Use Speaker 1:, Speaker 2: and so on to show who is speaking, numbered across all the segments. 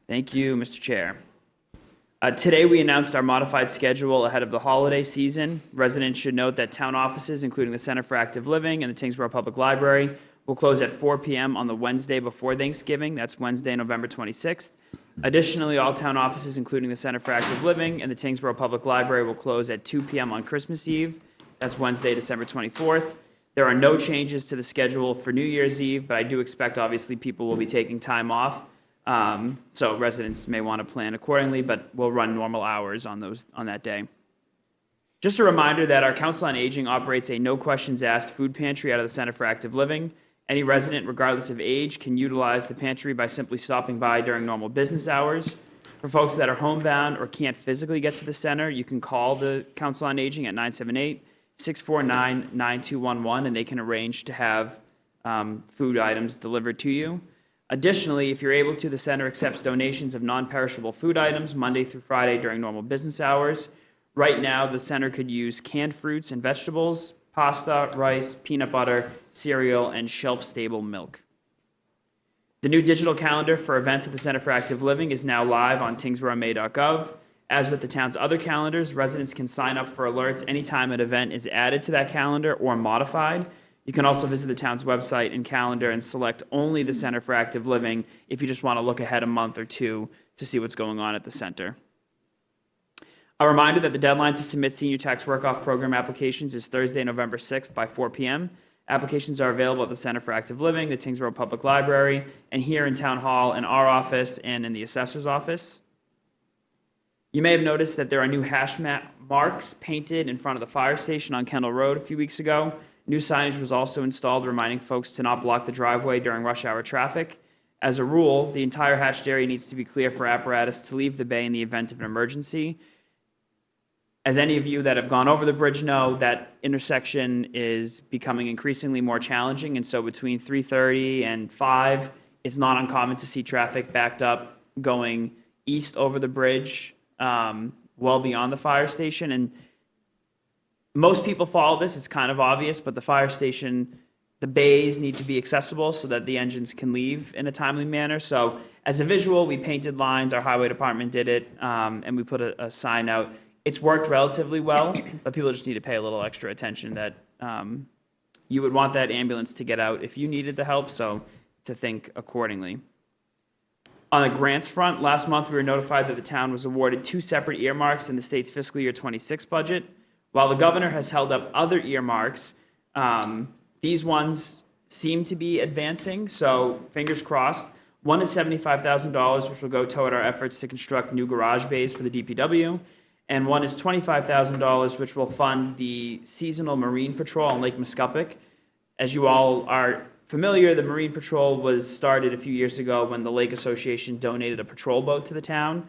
Speaker 1: Thank you, Mr. Chair. Today, we announced our modified schedule ahead of the holiday season. Residents should note that town offices, including the Center for Active Living and the Tyngsborough Public Library, will close at 4 p.m. on the Wednesday before Thanksgiving. That's Wednesday, November 26th. Additionally, all town offices, including the Center for Active Living and the Tyngsborough Public Library, will close at 2 p.m. on Christmas Eve. That's Wednesday, December 24th. There are no changes to the schedule for New Year's Eve, but I do expect, obviously, people will be taking time off. So residents may want to plan accordingly, but we'll run normal hours on that day. Just a reminder that our Council on Aging operates a no questions asked food pantry out of the Center for Active Living. Any resident, regardless of age, can utilize the pantry by simply stopping by during normal business hours. For folks that are homebound or can't physically get to the center, you can call the Council on Aging at 978-649-9211, and they can arrange to have food items delivered to you. Additionally, if you're able to, the center accepts donations of non-perishable food items Monday through Friday during normal business hours. Right now, the center could use canned fruits and vegetables, pasta, rice, peanut butter, cereal, and shelf-stable milk. The new digital calendar for events at the Center for Active Living is now live on tyngsboroughma.gov. As with the town's other calendars, residents can sign up for alerts anytime an event is added to that calendar or modified. You can also visit the town's website and calendar and select only the Center for Active Living if you just want to look ahead a month or two to see what's going on at the center. A reminder that the deadline to submit senior tax work-off program applications is Thursday, November 6th by 4 p.m. Applications are available at the Center for Active Living, the Tyngsborough Public Library, and here in Town Hall, in our office, and in the assessor's office. You may have noticed that there are new hash marks painted in front of the fire station on Kendall Road a few weeks ago. New signage was also installed reminding folks to not block the driveway during rush hour traffic. As a rule, the entire hatched area needs to be clear for apparatus to leave the bay in the event of an emergency. As any of you that have gone over the bridge know, that intersection is becoming increasingly more challenging, and so between 3:30 and 5, it's not uncommon to see traffic backed up going east over the bridge, well beyond the fire station. And most people follow this, it's kind of obvious, but the fire station, the bays need to be accessible so that the engines can leave in a timely manner. So as a visual, we painted lines, our highway department did it, and we put a sign out. It's worked relatively well, but people just need to pay a little extra attention that you would want that ambulance to get out if you needed the help, so to think accordingly. On the grants front, last month we were notified that the town was awarded 2 separate earmarks in the state's fiscal year 26 budget. While the governor has held up other earmarks, these ones seem to be advancing, so fingers crossed. One is $75,000, which will go toward our efforts to construct new garage bays for the DPW, and one is $25,000, which will fund the seasonal Marine Patrol on Lake Muscuppick. As you all are familiar, the Marine Patrol was started a few years ago when the Lake Association donated a patrol boat to the town.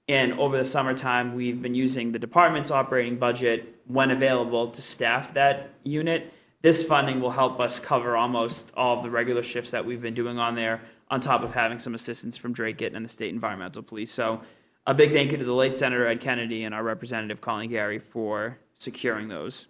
Speaker 1: And over the summertime, we've been using the department's operating budget when available to staff that unit. This funding will help us cover almost all of the regular shifts that we've been doing on there, on top of having some assistance from Drake and the State Environmental Police. So a big thank you to the late Senator Ed Kennedy and our Representative Colin Gary for securing those.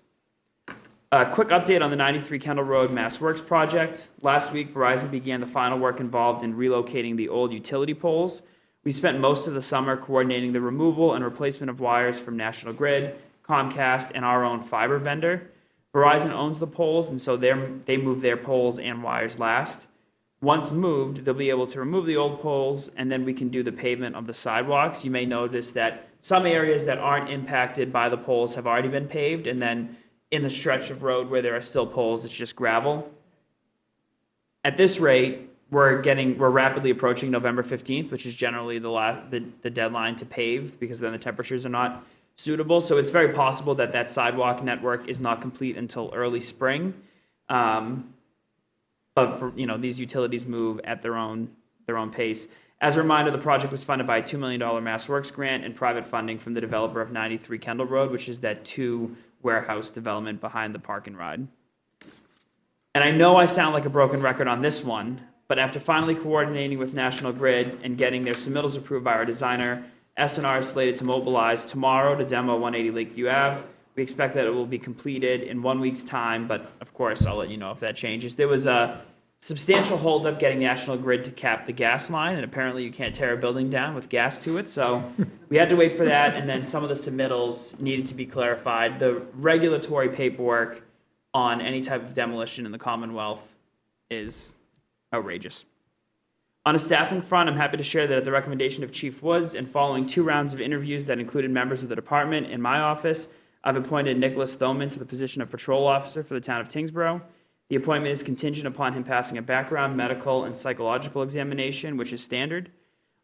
Speaker 1: A quick update on the 93 Kendall Road Mass Works project. Last week, Verizon began the final work involved in relocating the old utility poles. We spent most of the summer coordinating the removal and replacement of wires from National Grid, Comcast, and our own fiber vendor. Verizon owns the poles, and so they move their poles and wires last. Once moved, they'll be able to remove the old poles, and then we can do the pavement of the sidewalks. You may notice that some areas that aren't impacted by the poles have already been paved, and then in the stretch of road where there are still poles, it's just gravel. At this rate, we're rapidly approaching November 15th, which is generally the deadline to pave, because then the temperatures are not suitable. So it's very possible that that sidewalk network is not complete until early spring. But for, these utilities move at their own pace. As a reminder, the project was funded by a $2 million Mass Works grant and private funding from the developer of 93 Kendall Road, which is that 2 warehouse development behind the Park and Ride. And I know I sound like a broken record on this one, but after finally coordinating with National Grid and getting their submittals approved by our designer, S&R is slated to mobilize tomorrow to demo 180 Lakeview Ave. We expect that it will be completed in 1 week's time, but of course, I'll let you know if that changes. There was a substantial holdup getting National Grid to cap the gas line, and apparently you can't tear a building down with gas to it, so we had to wait for that, and then some of the submittals needed to be clarified. The regulatory paperwork on any type of demolition in the Commonwealth is outrageous. On a staffing front, I'm happy to share that at the recommendation of Chief Woods and following 2 rounds of interviews that included members of the department in my office, I've appointed Nicholas Thoman to the position of patrol officer for the town of Tyngsborough. The appointment is contingent upon him passing a background, medical, and psychological examination, which is standard.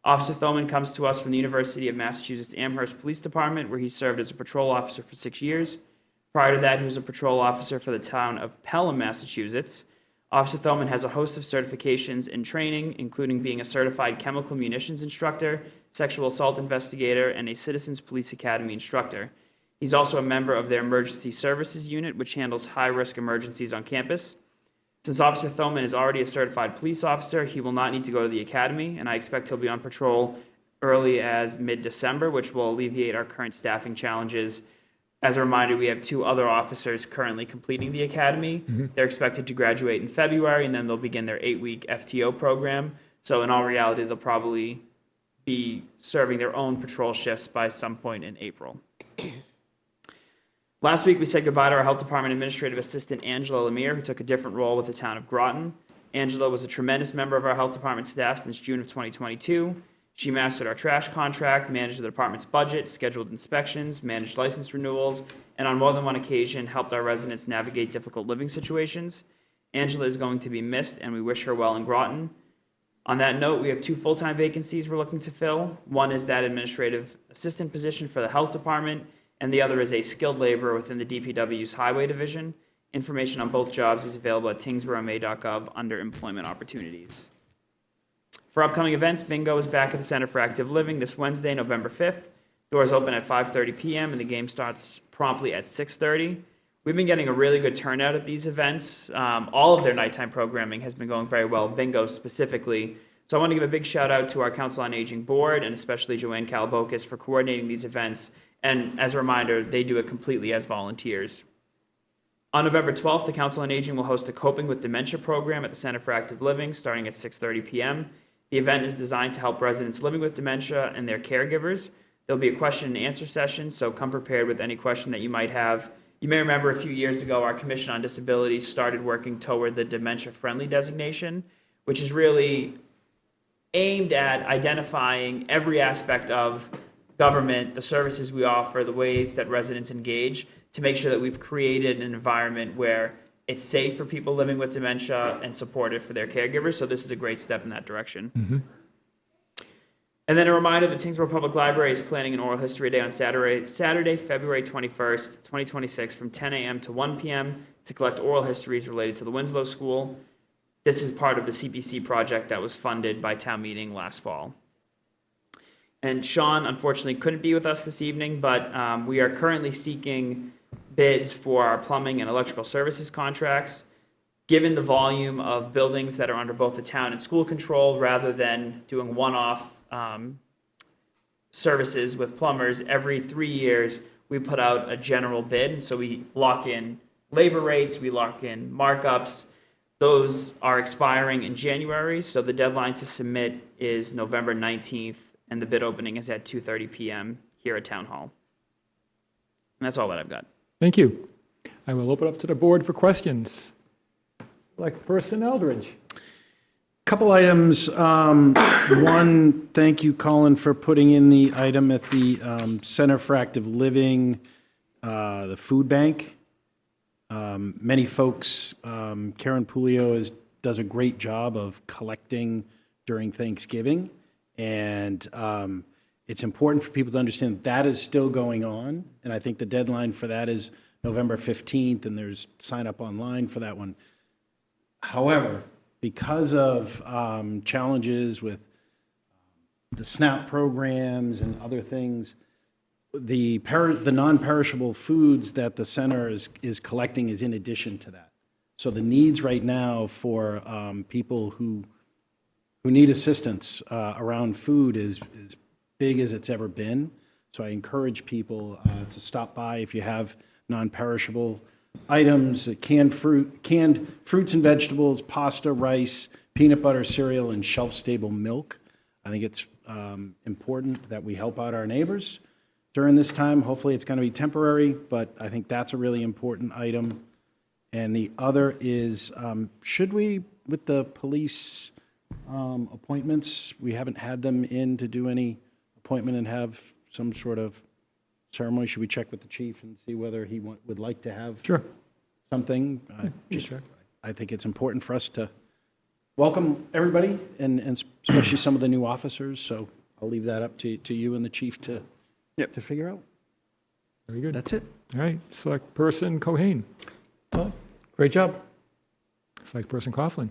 Speaker 1: Officer Thoman comes to us from the University of Massachusetts Amherst Police Department, where he served as a patrol officer for 6 years. Prior to that, he was a patrol officer for the town of Pelham, Massachusetts. Officer Thoman has a host of certifications and training, including being a certified chemical munitions instructor, sexual assault investigator, and a Citizens Police Academy instructor. He's also a member of their Emergency Services Unit, which handles high-risk emergencies on campus. Since Officer Thoman is already a certified police officer, he will not need to go to the academy, and I expect he'll be on patrol early as mid-December, which will alleviate our current staffing challenges. As a reminder, we have 2 other officers currently completing the academy. They're expected to graduate in February, and then they'll begin their 8-week FTO program. So in all reality, they'll probably be serving their own patrol shifts by some point in April. Last week, we said goodbye to our Health Department Administrative Assistant, Angela Lemire, who took a different role with the town of Groton. Angela was a tremendous member of our Health Department staff since June of 2022. She mastered our trash contract, managed the department's budget, scheduled inspections, managed license renewals, and on more than one occasion, helped our residents navigate difficult living situations. Angela is going to be missed, and we wish her well in Groton. On that note, we have 2 full-time vacancies we're looking to fill. One is that administrative assistant position for the Health Department, and the other is a skilled laborer within the DPW's Highway Division. Information on both jobs is available at tyngsborough.ma.gov under Employment Opportunities. For upcoming events, Bingo is back at the Center for Active Living this Wednesday, November 5th. Doors open at 5:30 p.m. and the game starts promptly at 6:30. We've been getting a really good turnout at these events. All of their nighttime programming has been going very well, Bingo specifically. So I want to give a big shout out to our Council on Aging board and especially Joanne Kalabokis for coordinating these events. And as a reminder, they do it completely as volunteers. On November 12th, the Council on Aging will host a Coping with Dementia program at the Center for Active Living starting at 6:30 p.m. The event is designed to help residents living with dementia and their caregivers. There'll be a question and answer session, so come prepared with any question that you might have. You may remember a few years ago, our Commission on Disability started working toward the dementia-friendly designation, which is really aimed at identifying every aspect of government, the services we offer, the ways that residents engage, to make sure that we've created an environment where it's safe for people living with dementia and supportive for their caregivers. So this is a great step in that direction. And then a reminder that Tyngsborough Public Library is planning an oral history day on Saturday, February 21st, 2026 from 10 a.m. to 1 p.m. to collect oral histories related to the Winslow School. This is part of the CPC project that was funded by town meeting last fall. And Sean, unfortunately, couldn't be with us this evening, but we are currently seeking bids for our plumbing and electrical services contracts. Given the volume of buildings that are under both the town and school control, rather than doing one-off services with plumbers, every 3 years we put out a general bid. And so we lock in labor rates, we lock in markups. Those are expiring in January, so the deadline to submit is November 19th, and the bid opening is at 2:30 p.m. here at Town Hall. And that's all that I've got.
Speaker 2: Thank you. I will open up to the board for questions. Person Eldridge.
Speaker 3: Couple items. One, thank you, Colin, for putting in the item at the Center for Active Living, the food bank. Many folks, Karen Pulio does a great job of collecting during Thanksgiving. And it's important for people to understand that is still going on. And I think the deadline for that is November 15th, and there's sign up online for that one. However, because of challenges with the SNAP programs and other things, the non-perishable foods that the center is collecting is in addition to that. So the needs right now for people who need assistance around food is big as it's ever been. So I encourage people to stop by if you have non-perishable items, canned fruits and vegetables, pasta, rice, peanut butter, cereal, and shelf-stable milk. I think it's important that we help out our neighbors during this time. Hopefully, it's going to be temporary, but I think that's a really important item. And the other is, should we, with the police appointments, we haven't had them in to do any appointment and have some sort of ceremony. Should we check with the chief and see whether he would like to have
Speaker 2: Sure.
Speaker 3: something?
Speaker 2: Just check.
Speaker 3: I think it's important for us to welcome everybody, and especially some of the new officers. So I'll leave that up to you and the chief to figure out.
Speaker 2: Very good.
Speaker 3: That's it.
Speaker 2: All right, Select Person Cohen.
Speaker 4: Well, great job.
Speaker 2: Select Person Coughlin.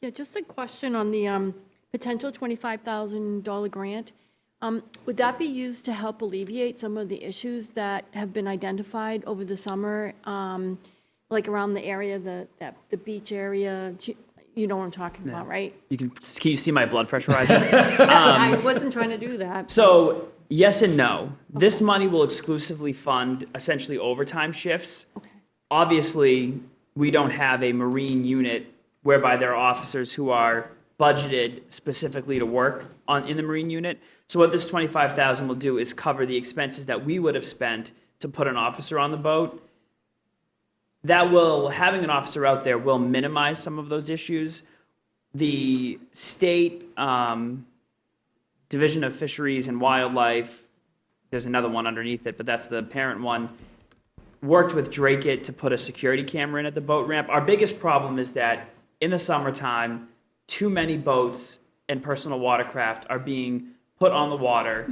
Speaker 5: Yeah, just a question on the potential $25,000 grant. Would that be used to help alleviate some of the issues that have been identified over the summer, like around the area, the beach area? You know what I'm talking about, right?
Speaker 1: Can you see my blood pressure rising?
Speaker 5: I wasn't trying to do that.
Speaker 1: So, yes and no. This money will exclusively fund essentially overtime shifts.
Speaker 5: Okay.
Speaker 1: Obviously, we don't have a Marine unit whereby there are officers who are budgeted specifically to work in the Marine unit. So what this $25,000 will do is cover the expenses that we would have spent to put an officer on the boat. Having an officer out there will minimize some of those issues. The state Division of Fisheries and Wildlife, there's another one underneath it, but that's the parent one, worked with Drake It to put a security camera in at the boat ramp. Our biggest problem is that in the summertime, too many boats and personal watercraft are being put on the water.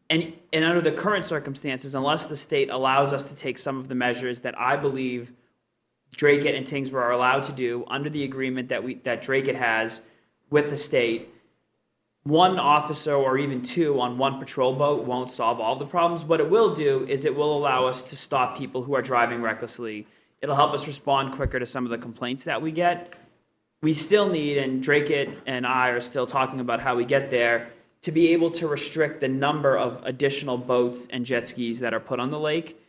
Speaker 1: And under the current circumstances, unless the state allows us to take some of the measures that I believe Drake It and Tyngsborough are allowed to do under the agreement that Drake It has with the state, one officer or even two on one patrol boat won't solve all the problems. What it will do is it will allow us to stop people who are driving recklessly. It'll help us respond quicker to some of the complaints that we get. We still need, and Drake It and I are still talking about how we get there, to be able to restrict the number of additional boats and jet skis that are put on the lake.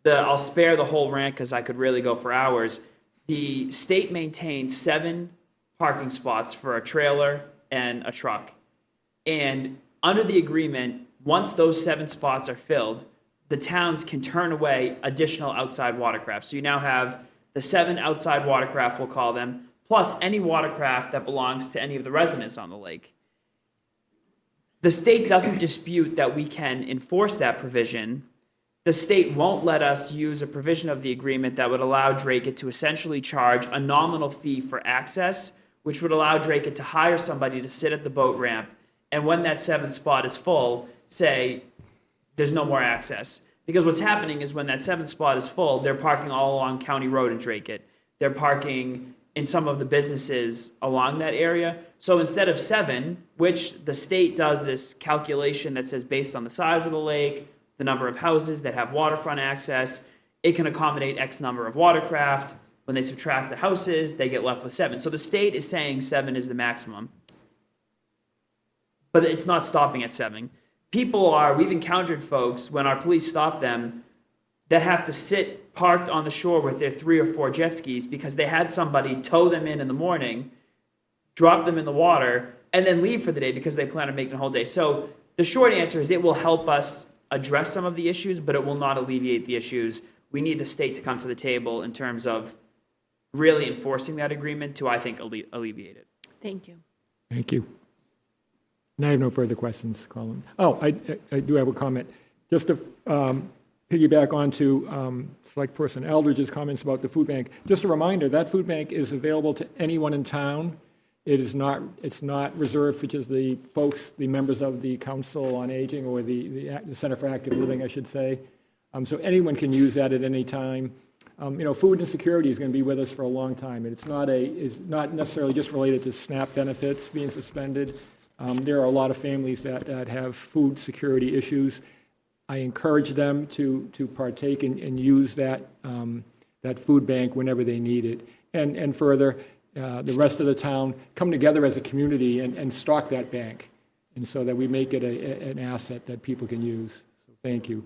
Speaker 1: I'll spare the whole rant because I could really go for hours. The state maintains 7 parking spots for a trailer and a truck. And under the agreement, once those 7 spots are filled, the towns can turn away additional outside watercraft. So you now have the 7 outside watercraft, we'll call them, plus any watercraft that belongs to any of the residents on the lake. The state doesn't dispute that we can enforce that provision. The state won't let us use a provision of the agreement that would allow Drake It to essentially charge a nominal fee for access, which would allow Drake It to hire somebody to sit at the boat ramp, and when that 7th spot is full, say, there's no more access. Because what's happening is when that 7th spot is full, they're parking all along County Road in Drake It. They're parking in some of the businesses along that area. So instead of 7, which the state does this calculation that says based on the size of the lake, the number of houses that have waterfront access, it can accommodate X number of watercraft. When they subtract the houses, they get left with 7. So the state is saying 7 is the maximum. But it's not stopping at 7. We've encountered folks when our police stop them that have to sit parked on the shore with their 3 or 4 jet skis because they had somebody tow them in the morning, drop them in the water, and then leave for the day because they plan on making a whole day. So the short answer is it will help us address some of the issues, but it will not alleviate the issues. We need the state to come to the table in terms of really enforcing that agreement to, I think, alleviate it.
Speaker 5: Thank you.
Speaker 2: Thank you. And I have no further questions, Colin. Oh, I do have a comment. Just to piggyback onto Select Person Eldridge's comments about the food bank, just a reminder, that food bank is available to anyone in town. It's not reserved for just the folks, the members of the Council on Aging or the Center for Active Living, I should say. So anyone can use that at any time. Food insecurity is going to be with us for a long time. And it's not necessarily just related to SNAP benefits being suspended. There are a lot of families that have food security issues. I encourage them to partake and use that food bank whenever they need it. And further, the rest of the town come together as a community and stock that bank, and so that we make it an asset that people can use. So thank you.